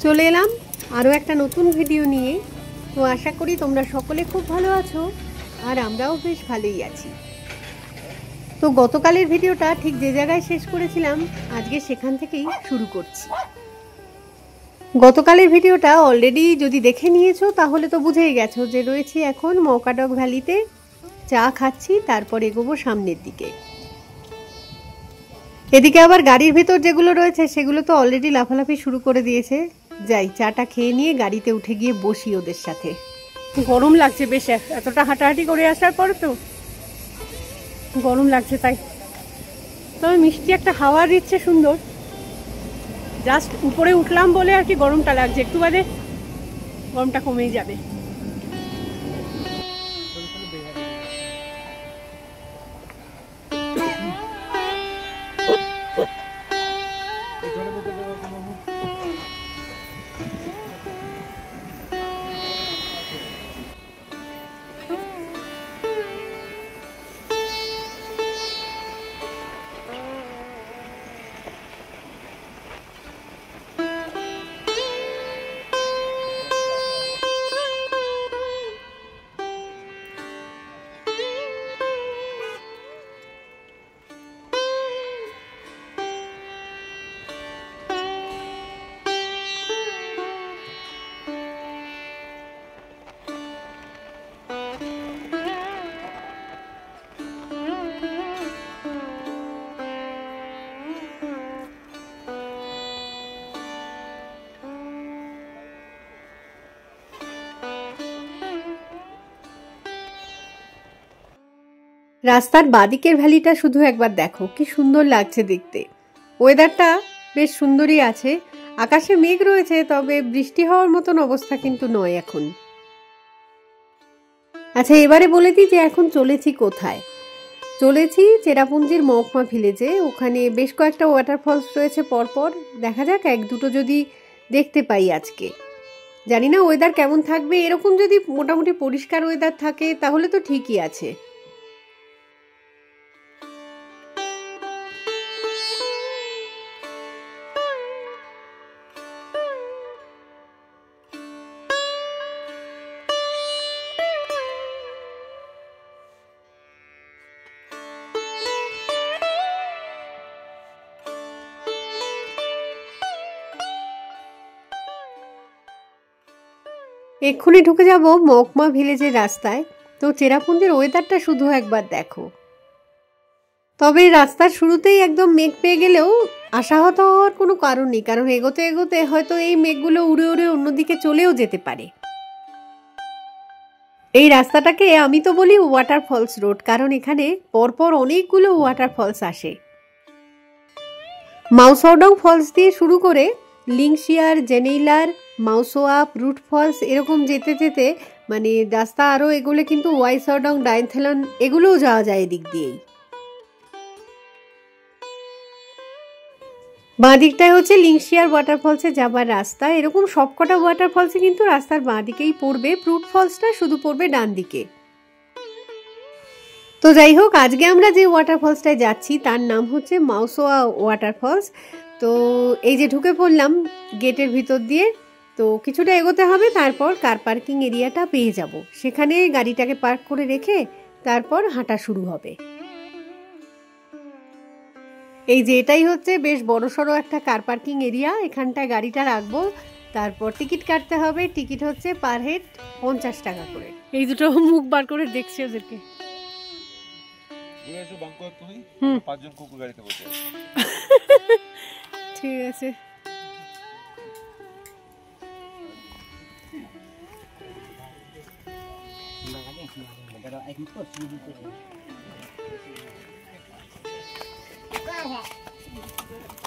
চলে এলাম আরও একটা নতুন ভিডিও নিয়ে। তো আশা করি তোমরা সকলে খুব ভালো আছো, আর আমরাও বেশ ভালোই আছি। তো গতকালের ভিডিওটা ঠিক যে জায়গায় শেষ করেছিলাম, আজকে সেখান থেকেই শুরু করছি। গতকালের ভিডিওটা অলরেডি যদি দেখে নিয়েছো তাহলে তো বুঝেই গেছো যে রয়েছি এখন মৌকাডক ভ্যালিতে, চা খাচ্ছি, তারপর এগোবো সামনের দিকে। এদিকে আবার গাড়ির ভেতর যেগুলো রয়েছে সেগুলো তো অলরেডি লাফালাফি শুরু করে দিয়েছে। যাই চাটা খেয়ে নিয়ে গাড়িতে উঠে গিয়ে বসি ওদের সাথে। গরম লাগছে বেশ, এতটা হাঁটাহাঁটি করে আসার পর তো গরম লাগছে, তাই তবে মিষ্টি একটা হাওয়া দিচ্ছে সুন্দর। জাস্ট উপরে উঠলাম বলে আর কি গরমটা লাগছে, একটু বাদে গরমটা কমেই যাবে। রাস্তার বাদিকের ভ্যালিটা শুধু একবার দেখো, কি সুন্দর লাগছে দেখতে। ওয়েদারটা বেশ সুন্দরই আছে, আকাশে মেঘ রয়েছে, তবে বৃষ্টি হওয়ার মতন অবস্থা কিন্তু নয় এখন। আচ্ছা, এবারে বলে দিই যে এখন চলেছি কোথায়। চলেছি চেরাপুঞ্জির মহকুমা ভিলেজে। ওখানে বেশ কয়েকটা ওয়াটারফলস রয়েছে পরপর, দেখা যাক এক দুটো যদি দেখতে পাই আজকে। জানি না ওয়েদার কেমন থাকবে, এরকম যদি মোটামুটি পরিষ্কার ওয়েদার থাকে তাহলে তো ঠিকই আছে। এক্ষুনি ঢুকে যাব মহকুমা ভিলেজের রাস্তায়। তো চেরাপুঞ্জির ওয়েদারটা শুধু একবার দেখো। তবে রাস্তার শুরুতেই একদম মেঘ পেয়ে গেলেও আশাহত হওয়ার কোনো কারণ নেই, কারণ এগোতে এগোতে হয়তো এই মেঘগুলো উড়ে উড়ে অন্যদিকে চলেও যেতে পারে। এই রাস্তাটাকে আমি তো বলি ওয়াটারফলস রোড, কারণ এখানে পরপর অনেকগুলো ওয়াটারফলস আসে। মাউসডং ফলস দিয়ে শুরু করে লিংশিয়ার, জেনেইলার, মাউসোয়া, রুট ফলস, এরকম যেতে যেতে মানে রাস্তা আরও এগুলো কিন্তু ওয়াইসডং, ডাইনথেলন এগুলোও যাওয়া যায় এদিক দিয়েই। বাঁ দিকটায় হচ্ছে লিংশিয়ার ওয়াটারফলসে যাবার রাস্তা। এরকম সবকটা ওয়াটারফলসে কিন্তু রাস্তার বাঁ দিকেই পড়বে, ফ্রুট ফলসটা শুধু পড়বে ডান দিকে। তো যাই হোক, আজকে আমরা যে ওয়াটারফলসটায় যাচ্ছি তার নাম হচ্ছে মাউসোয়া ওয়াটারফলস। তো এই যে ঢুকে পড়লাম গেটের ভিতর দিয়ে, তো কিছুটা এগোতে হবে, তারপর কার পার্কিং এরিয়াটা পেয়ে যাব। সেখানে গাড়িটাকে পার্ক করে রেখে তারপর হাঁটা শুরু হবে। এই যে এটাই হচ্ছে বেশ বড়সড় একটা কার পার্কিং এরিয়া, এখানটায় গাড়িটা রাখবো, তারপর টিকিট কাটতে হবে। টিকিট হচ্ছে পার হেড 50 টাকা করে। এই দুটো মুখ বার করে দেখছি ওদেরকে। ঠিক আছে,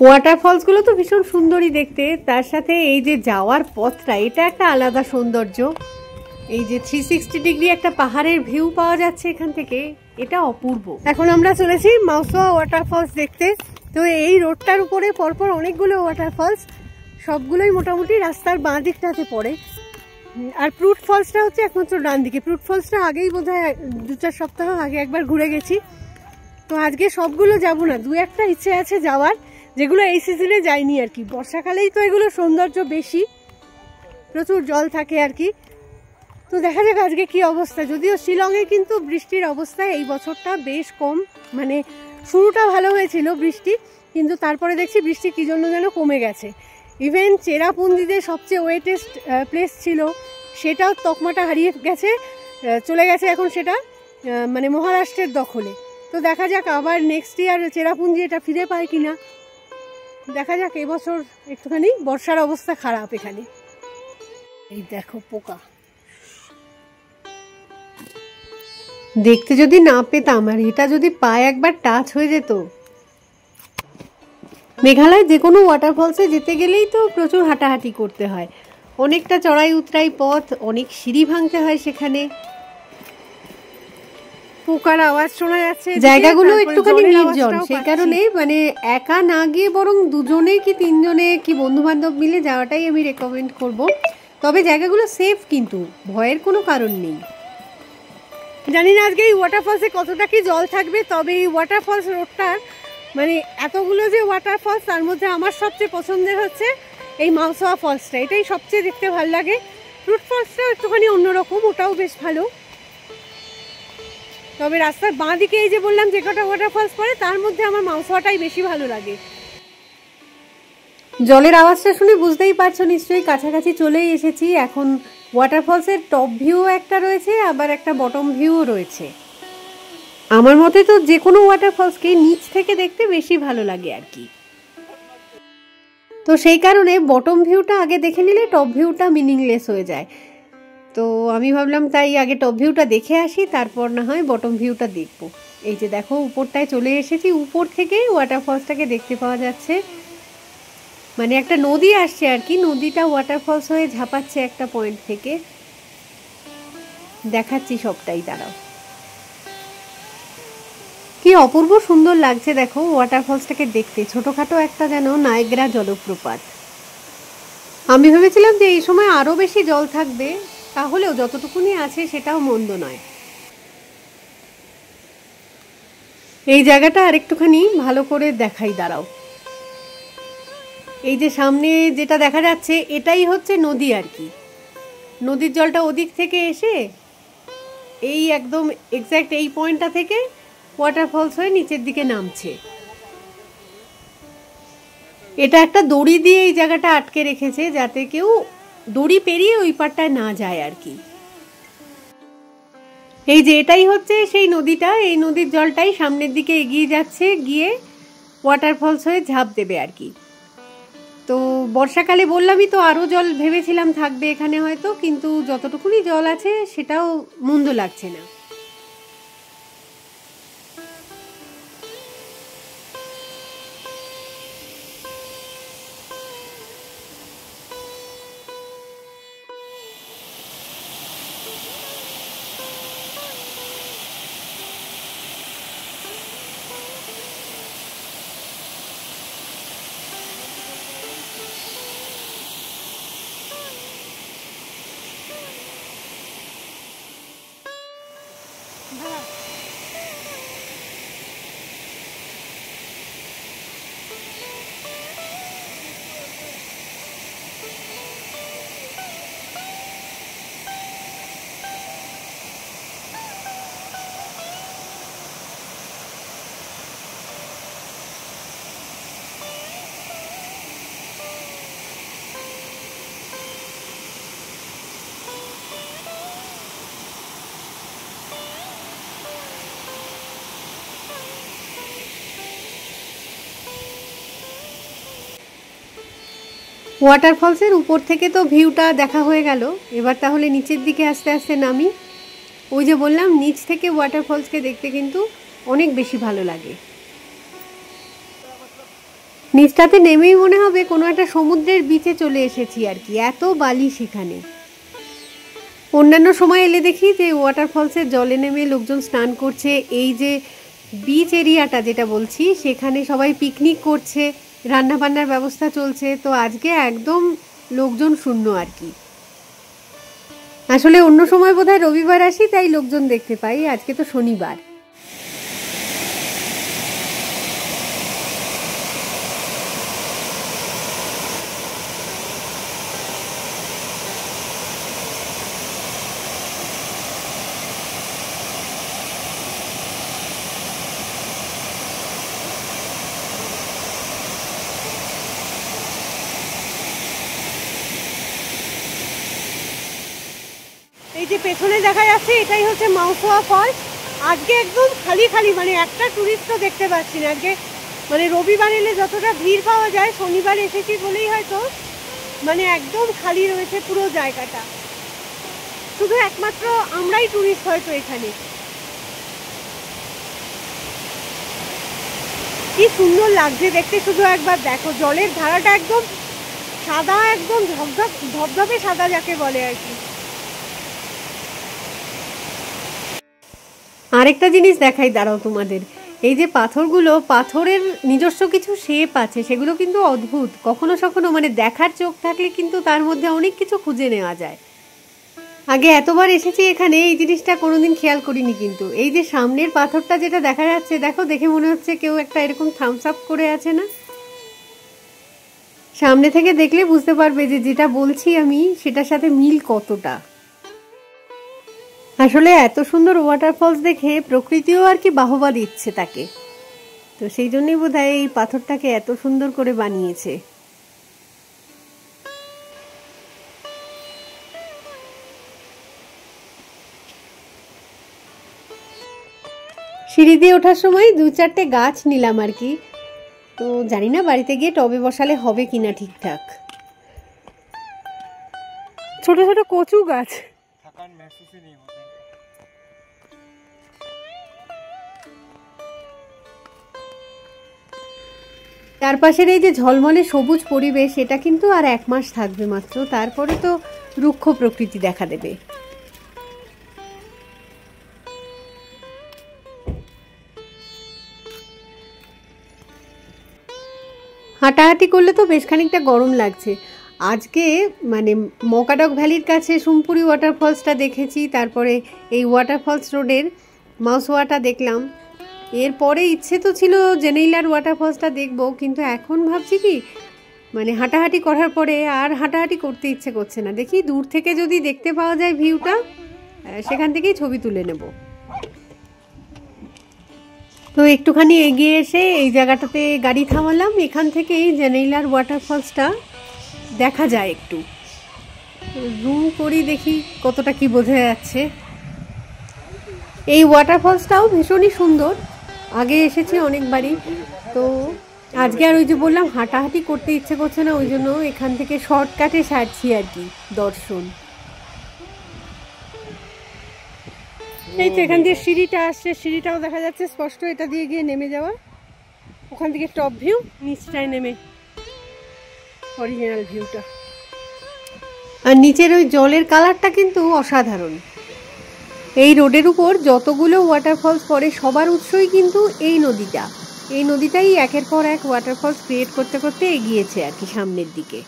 ওয়াটারফলস গুলো তো ভীষণ সুন্দরই দেখতে, তার সাথে এই যে যাওয়ার পথটা এটা একটা আলাদা সৌন্দর্য। এই যে 360 ডিগ্রি একটা পাহাড়ের ভিউ পাওয়া যাচ্ছে এখান থেকে, এটা অপূর্ব। এখন আমরা চলেছি মাউসোয়া ওয়াটারফলস দেখতে। তো এই রোডটার উপরে পরপর অনেকগুলো ওয়াটারফলস, সবগুলোই মোটামুটি রাস্তার বাঁ দিকটাতে পড়ে। আর ফ্রুট ফলসটা হচ্ছে একমাত্র ডান দিকে। ফ্রুট ফলসটা আগেই বোধহয় 2-4 সপ্তাহ আগে একবার ঘুরে গেছি। তো আজকে সবগুলো যাব না, দু একটা ইচ্ছে আছে যাওয়ার, যেগুলো এই সিজনে যাইনি আর কি। বর্ষাকালেই তো এগুলো সৌন্দর্য বেশি, প্রচুর জল থাকে আর কি। তো দেখা যাক আজকে কি অবস্থা। যদিও শিলংয়ে কিন্তু বৃষ্টির অবস্থা এই বছরটা বেশ কম, মানে শুরুটা ভালো হয়েছিল বৃষ্টি, কিন্তু তারপরে দেখছি বৃষ্টি কী জন্য যেন কমে গেছে। ইভেন চেরাপুঞ্জিতে সবচেয়ে ওয়েটেস্ট প্লেস ছিল সেটাও তকমাটা হারিয়ে গেছে, চলে গেছে এখন সেটা মানে মহারাষ্ট্রের দখলে। তো দেখা যাক আবার নেক্সট ইয়ার চেরাপুঞ্জি এটা ফিরে পায় কিনা, দেখা যাক। এবছর একটুখানি বর্ষার অবস্থা খারাপ এখানে। এই দেখো পোকা, দেখতে যদি না পেতাম আর এটা যদি পায়ে একবার টাচ হয়ে যেত। মেঘালয় যে কোনো ওয়াটারফলসে যেতে গেলেই তো প্রচুর হাঁটাহাঁটি করতে হয়, অনেকটা চড়াই উতরাই পথ, অনেক সিঁড়ি ভাঙতে হয় সেখানে। পোকার আওয়াজ শোনা যাচ্ছে, জায়গাগুলো একটুখানি নির্জন, সেই কারণে মানে একা না গিয়ে বরং দুজনে কি তিনজনে কি বন্ধু বান্ধব মিলে যাওয়াটাই আমি রেকমেন্ড করব। তবে জায়গাগুলো সেফ, কিন্তু ভয়ের কোনো কারণ নেই। জানি না আজকে এই ওয়াটারফলসে কতটা কি জল থাকবে, তবে এই ওয়াটারফলস রোডটার মানে এতগুলো যে ওয়াটারফলস তার মধ্যে আমার সবচেয়ে পছন্দের হচ্ছে এই মাউসোয়া ফলসটা, এটাই সবচেয়ে দেখতে ভালো লাগে। ফ্রুট ফলসটাও একটুখানি অন্যরকম, ওটাও বেশ ভালো। তবে রাস্তার বাঁ দিকে এই যে বললাম যে কটা ওয়াটারফলস পড়ে তার মধ্যে আমার মাউসোয়াটাই বেশি ভালো লাগে। জলের আওয়াজটা শুনে বুঝতেই পারছো নিশ্চয়ই কাছাকাছি চলেই এসেছি। এখন ওয়াটারফলসের টপ ভিউ একটা রয়েছে, আবার একটা বটম ভিউও রয়েছে। আমার মতে তো যে কোনো ওয়াটারফলসকে নিচ থেকে দেখতে বেশি ভালো লাগে আর কি। তো সেই কারণে বটম ভিউটা আগে দেখে নিলে টপ ভিউটা মিনিংলেস হয়ে যায়। তো আমি ভাবলাম তাই আগে টপ ভিউটা দেখে আসি, তারপর না হয় বটম ভিউটা দেখবো। এই যে দেখো উপরটায় চলে এসেছি, উপর থেকে ওয়াটারফলসটাকে দেখতে পাওয়া যাচ্ছে। মানে একটা নদী আসছে আর কি, নদীটা ওয়াটারফলস হয়ে ঝাঁপাচ্ছে একটা পয়েন্ট থেকে। দেখাচ্ছি সবটাই, দাঁড়াও। কি অপূর্ব সুন্দর লাগছে দেখো ওয়াটারফলসটাকে দেখতে, ছোটখাটো একটা যেন নায়াগ্রা জলপ্রপাত। আমি ভেবেছিলাম যে এই সময় আরো বেশি জল থাকবে, তাহলেও যতটুকুনি আছে সেটাও মন্দ নয়। এই জায়গাটা আরেকটুখানি ভালো করে দেখাই, দাঁড়াও। এই যে সামনে যেটা দেখা যাচ্ছে এটাই হচ্ছে নদী আর কি। নদীর জলটা ওদিক থেকে এসে এই একদম এক্স্যাক্ট এই পয়েন্টটা থেকে ওয়াটারফলস হয়ে নিচের দিকে নামছে। এটা একটা দড়ি দিয়ে এই জায়গাটা আটকে রেখেছে যাতে কেউ দড়ি পেরিয়ে ওই পারটায় না যায় আর কি। এই যে এটাই হচ্ছে সেই নদীটা, এই নদীর জলটাই সামনের দিকে এগিয়ে যাচ্ছে, গিয়ে ওয়াটারফলস হয়ে ঝাঁপ দেবে আর কি। তো বর্ষাকালে বললামই তো আরও জল ভেবেছিলাম থাকবে এখানে হয়তো, কিন্তু যতটুকুনি জল আছে সেটাও মন্দ লাগছে না। ওয়াটারফলসের উপর থেকে তো ভিউটা দেখা হয়ে গেল, এবার তাহলে নিচের দিকে আস্তে আস্তে নামি। ওই যে বললাম নিচ থেকে ওয়াটারফলসকে দেখতে কিন্তু অনেক বেশি ভালো লাগে। নিচটাতে নেমেই মনে হবে কোনো একটা সমুদ্রের বিচে চলে এসেছি আর কি, এত বালি সেখানে। অন্যান্য সময় এলে দেখি যে ওয়াটারফলসের জলে নেমে লোকজন স্নান করছে, এই যে বিচ এরিয়াটা যেটা বলছি সেখানে সবাই পিকনিক করছে, রান্নাবান্নার ব্যবস্থা চলছে। তো আজকে একদম লোকজন শূন্য আর কি। আসলে অন্য সময় বোধহয় রবিবার আসি তাই লোকজন দেখতে পাই, আজকে তো শনিবার। যে পেছনে দেখা যাচ্ছে এটাই হচ্ছে মাউসোয়া ফলস। আজকে একদম খালি খালি, মানে একটা টুরিস্টও দেখতে পাচ্ছি না আজকে। মানে রবিবার এলে যতটা ভিড় পাওয়া যায়, শনিবার এসেছি বলেই হয়তো মানে একদম খালি রয়েছে পুরো জায়গাটা। শুধু একমাত্র আমরাই টুরিস্ট হয়তো এখানে। কি সুন্দর লাগছে দেখতে, শুধু একবার দেখো। জলের ধারাটা একদম সাদা, একদম ধবধবে সাদা যাকে বলে আর কি। আরেকটা জিনিস দেখাই, দাঁড়াও তোমাদের। এই যে পাথরগুলো, পাথরের নিজস্ব কিছু শেপ আছে, সেগুলো কিন্তু অদ্ভুত। কখনো কখনো মানে দেখার চোখ থাকলে কিন্তু তার মধ্যে অনেক কিছু খুঁজে নেওয়া যায়। আগে এতবার এসেছি এখানে, এই জিনিসটা কোনোদিন খেয়াল করিনি। কিন্তু এই যে সামনের পাথরটা যেটা দেখা যাচ্ছে, দেখো, দেখে মনে হচ্ছে কেউ একটা এরকম থামস আপ করে আছে না? সামনে থেকে দেখলে বুঝতে পারবে যে যেটা বলছি আমি সেটার সাথে মিল কতটা। আসলে এত সুন্দর ওয়াটারফলস দেখে প্রকৃতিও আর কি বাহবা দিচ্ছে তাকে। তো সেই জন্যই বোধহয় এই পাথরটাকে এত সুন্দর করে বানিয়েছে। সিঁড়ি দিয়ে ওঠার সময় 2-4টে গাছ নিলাম আর কি। তো জানি না বাড়িতে গিয়ে টবে বসালে হবে কিনা ঠিকঠাক। ছোট ছোট কচু গাছ। চারপাশের এই যে ঝলমলে সবুজ পরিবেশ, এটা কিন্তু আর 1 মাস থাকবে মাত্র, তারপরে তো রুক্ষ প্রকৃতি দেখা দেবে। হাঁটাহাঁটি করলে তো বেশ খানিকটা গরম লাগছে। আজকে মানে মকাডক ভ্যালির কাছে সুমপুরি ওয়াটারফলসটা দেখেছি, তারপরে এই ওয়াটারফলস রোডের মাউসোয়াটা দেখলাম। এরপরে ইচ্ছে তো ছিল জেনেইলার ওয়াটারফলসটা দেখবো, কিন্তু এখন ভাবছি কি মানে হাঁটাহাঁটি করার পরে আর হাঁটাহাঁটি করতে ইচ্ছে করছে না। দেখি দূর থেকে যদি দেখতে পাওয়া যায় ভিউটা, সেখান থেকেই ছবি তুলে নেব। তো একটুখানি এগিয়ে এসে এই জায়গাটাতে গাড়ি থামালাম। এখান থেকেই জেনেইলার ওয়াটারফলসটা দেখা যায়। একটু জুম করি, দেখি কতটা কি বোঝা যাচ্ছে। এই ওয়াটারফলসটাও ভীষণই সুন্দর, আগে এসেছি অনেকবারই। তো আজকে আর ওই যে বললাম হাঁটাহাঁটি করতে ইচ্ছে করছে না, ওই জন্য এখান থেকে শর্টকাটে সারছি আর কি দর্শন। এই তো এখান দিয়ে সিঁড়িটা আসছে, সিঁড়িটাও দেখা যাচ্ছে স্পষ্ট। এটা দিয়ে গিয়ে নেমে যাওয়া, ওখান থেকে টপ ভিউ, নিচটায় নেমে অরিজিনাল ভিউটা। আর নিচের ওই জলের কালারটা কিন্তু অসাধারণ। এই রোডের উপর যতগুলো ওয়াটারফলস পড়ে সবার উৎসই কিন্তু এই নদীটা। এই নদীটাই একের পর এক ওয়াটারফলস ক্রিয়েট করতে করতে এগিয়েছে আর কি সামনের দিকে।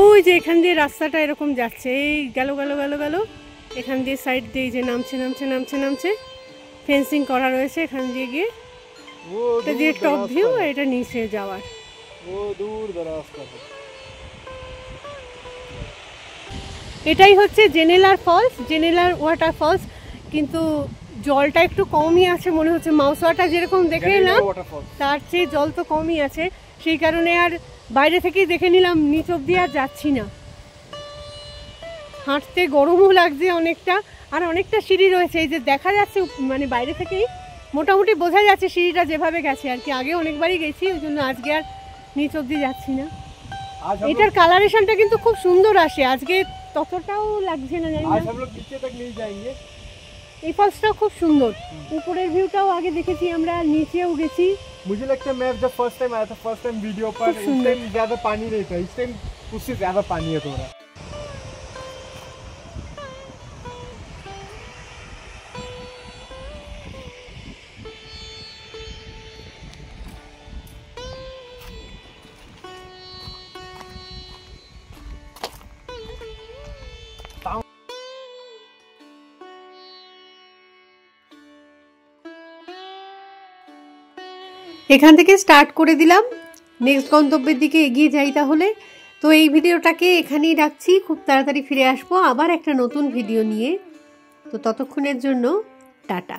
ওই যে এখান দিয়ে রাস্তাটা এরকম যাচ্ছে, এই গেল গেল গেল গেল, এখান দিয়ে সাইড দিয়ে যে নামছে নামছে নামছে নামছে, ফেন্সিং করা রয়েছে এখান দিয়ে গিয়ে। এটা দিয়ে টপ ভিউ, এটা নিচে যাওয়ার। এটাই হচ্ছে জেনেলার ফলস, জেনেলার ওয়াটারফলস। কিন্তু জলটা একটু কমই আছে মনে হচ্ছে। মাউসোয়াটা যেরকম দেখে এলাম তার চেয়ে জল তো কমই আছে, সেই কারণে আর বাইরে থেকেই দেখে নিলাম, নিচ অব্দি আর যাচ্ছি না। হাঁটতে গরমও লাগছে অনেকটা, আর অনেকটা সিঁড়ি রয়েছে। এই যে দেখা যাচ্ছে মানে বাইরে থেকেই মোটামুটি বোঝা যাচ্ছে সিঁড়িটা যেভাবে গেছে আর কি। আগে অনেকবারই গেছি, ওই জন্য আজকে আর নিচ অব্দি যাচ্ছি না। এটার কালারেশনটা কিন্তু খুব সুন্দর আসে, আজকে ততটাও লাগছে না, জানি না। এই ফলসটাও খুব সুন্দর, উপরের ভিউটাও আগে দেখেছি আমরা, নিচেও গেছি। मुझे लगता है मैं जब फर्स्ट टाइम आया था, फर्स्ट टाइम वीडियो पर, उस टाइम ज्यादा पानी नहीं था, इस टाइम उससे ज्यादा पानी है थोड़ा। এখান থেকে স্টার্ট করে দিলাম, নেক্সট গন্তব্যের দিকে এগিয়ে যাই তাহলে। তো এই ভিডিওটাকে এখানেই রাখছি, খুব তাড়াতাড়ি ফিরে আসবো আবার একটা নতুন ভিডিও নিয়ে। তো ততক্ষণের জন্য টাটা।